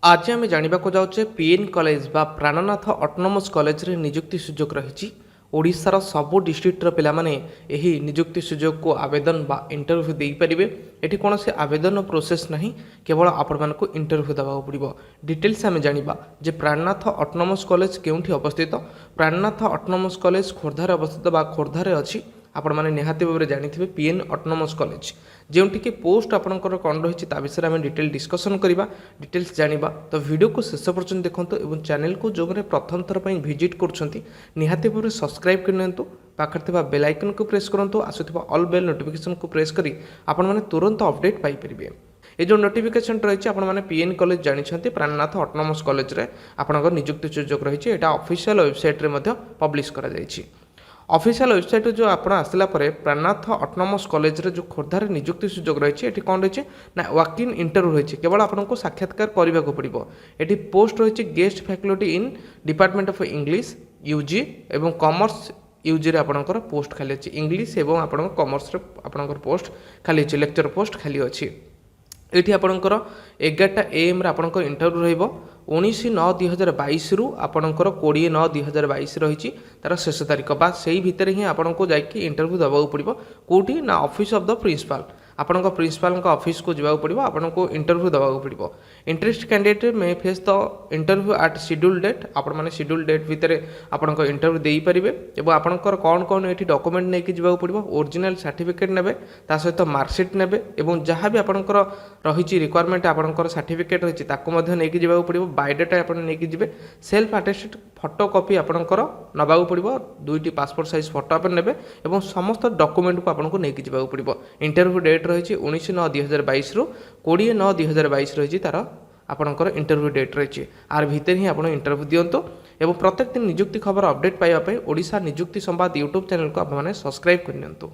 आज आम जानवाक जाऊे पीएन कॉलेज बा प्राणनाथ ऑटोनोमस कॉलेज रे नियुक्ति सुजोग रही ओडिशार सबु डिस्ट्रिक्टर पिला माने एही नियुक्ति सुजोग को आवेदन बा इंटरव्यू दे पारिबे। एठी कोनोसी आवेदन प्रोसेस नहीं, केवल आपण मानकु इंटरव्यू दबाक पड़िबो। डिटेल्स आम जानिबा जे प्राणनाथ ऑटोनोमस कॉलेज केउंठी अवस्थित। प्राणनाथ ऑटोनोमस कॉलेज खोर्धारे अवस्थित बा खोर्धारे अछि। आपण माने निहाती भाव में जानिथिबे पीएन ऑटोनोमस कॉलेज जोंठी कि पोस्ट आपणकर कौन रही ता विषय में डिटेल डिस्कसन करवा, डिटेल्स जानिबा। तो वीडियो को शेष पर्यंत देखंतु एवं चैनल को जो मैंने प्रथम थर पर विजिट करछंती निहाती भाव में सब्सक्राइब करनियंतु। पाखर थिबा बेल आइकन को प्रेस करंतु, आसुथिबा ऑल बेल नोटिफिकेशन को प्रेस करी आपण माने तुरंत अपडेट पाई परिबे। ये जो नोटिफिकेशन रही आपण मैंने पीएन कॉलेज जानी प्राणनाथ ऑटोनोमस कॉलेज रे आपणकर नियुक्ति सुजोग रही है। ऑफिशियल वेबसाइट रे मध्य पब्लिश करा जायछि। ऑफिशियल वेबसाइट जो आपड़ आसला प्राणनाथ ऑटोनोमस कॉलेज रे जो खोर्धार नियुक्ति सुजोग रही है। कौन रही ना वॉक इन इंटरव्यू रही है, केवल आपको साक्षात्कार करने को पड़ो। ये पोस्ट रही guest faculty in department of English UG एवं कॉमर्स यूजी रे आपणकर पोस्ट खाली अच्छी। इंग्लिश एवं आप कॉमर्स आपणकर पोस्ट खाली अच्छी, लेक्चर पोस्ट खाली अच्छी। ये आपणकर 11टा AM आपणकर इंटरव्यू रहिबो। 19/9/2022 रु आपणकर 20/9/2022 रही तार शेष तारीख बा से भितर ही आपको जाकि इंटरव्यू दबाक पड़ो। कौटी ना ऑफिस ऑफ द प्रिंसिपल, आपण प्रिंसिपल ऑफिस को जावाक पड़ो, आपको इंटरव्यू दबाक पड़ो। Interest candidate may face the interview at schedule date. आपण माने शेड्यूल डेट भितर आपको इंटरव्यू दे पारे। और आपंकर कौन कौन ये डॉक्यूमेंट नहीं जावाक पड़ो, ओरिजिनल सर्टिफिकेट नेबे, ता सहित मार्कशीट नेबे और जहाँ भी आपंकर रही रिक्वायरमेंट आपंकर सर्टिफिकेट रही नहीं जावाक पड़ो। बायोडाटा आप नहीं जी, सेल्फ अटेस्टेड फोटो कॉपी आपंकर नवाक पड़ो, 2टी पासपोर्ट साइज फोटो आप ने और समस्त डॉक्यूमेंट को आपको नहीं जावाक पड़ो। इंटरव्यू डेट रही 19/9/2022 रु 20/9/2022 रही तार आपंकर इंटरव्यू डेट रही। आर भितर ही आप इंटरव्यू दिंतु और प्रत्येक दिन नियुक्ति खबर अपडेट पाइबा ओडिशा नियुक्ति संवाद यूट्यूब चैनल को आप सब्सक्राइब करनियंतु।